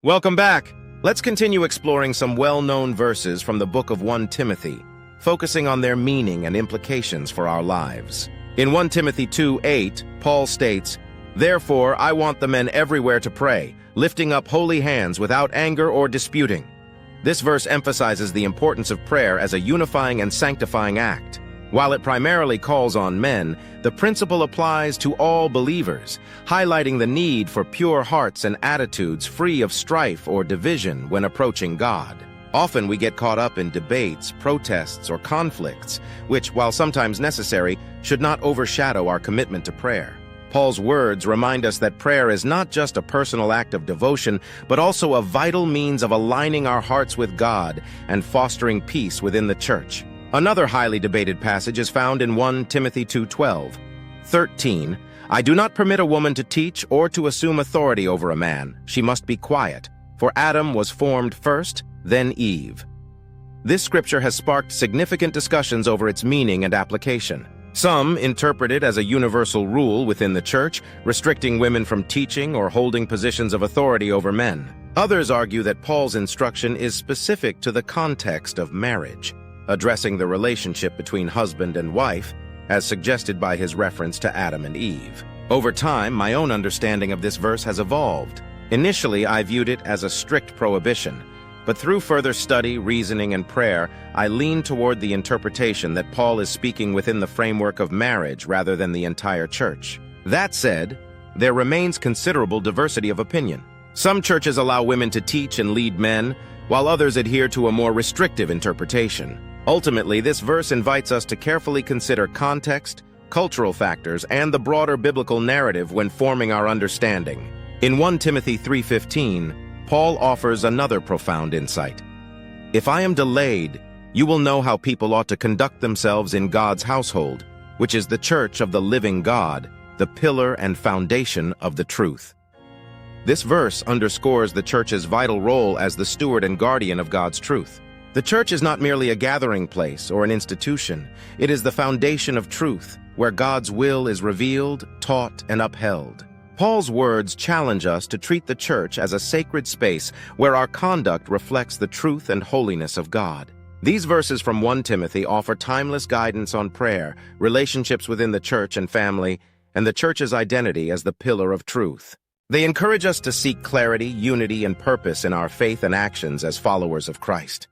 Welcome back. Let's continue exploring some well-known verses from the book of 1 Timothy, focusing on their meaning and implications for our lives. In 1 Timothy 2:8, Paul states, "Therefore I want the men everywhere to pray, lifting up holy hands without anger or disputing." This verse emphasizes the importance of prayer as a unifying and sanctifying act. While it primarily calls on men, the principle applies to all believers, highlighting the need for pure hearts and attitudes free of strife or division when approaching God. Often we get caught up in debates, protests, or conflicts, which, while sometimes necessary, should not overshadow our commitment to prayer. Paul's words remind us that prayer is not just a personal act of devotion, but also a vital means of aligning our hearts with God and fostering peace within the church. Another highly debated passage is found in 1 Timothy 2:12. 13, "I do not permit a woman to teach or to assume authority over a man. She must be quiet, for Adam was formed first, then Eve." This scripture has sparked significant discussions over its meaning and application. Some interpret it as a universal rule within the church, restricting women from teaching or holding positions of authority over men. Others argue that Paul's instruction is specific to the context of marriage, addressing the relationship between husband and wife, as suggested by his reference to Adam and Eve. Over time, my own understanding of this verse has evolved. Initially, I viewed it as a strict prohibition, but through further study, reasoning, and prayer, I lean toward the interpretation that Paul is speaking within the framework of marriage rather than the entire church. That said, there remains considerable diversity of opinion. Some churches allow women to teach and lead men, while others adhere to a more restrictive interpretation. Ultimately, this verse invites us to carefully consider context, cultural factors, and the broader biblical narrative when forming our understanding. In 1 Timothy 3:15, Paul offers another profound insight. "If I am delayed, you will know how people ought to conduct themselves in God's household, which is the church of the living God, the pillar and foundation of the truth." This verse underscores the church's vital role as the steward and guardian of God's truth. The church is not merely a gathering place or an institution. It is the foundation of truth, where God's will is revealed, taught, and upheld. Paul's words challenge us to treat the church as a sacred space where our conduct reflects the truth and holiness of God. These verses from 1 Timothy offer timeless guidance on prayer, relationships within the church and family, and the church's identity as the pillar of truth. They encourage us to seek clarity, unity, and purpose in our faith and actions as followers of Christ.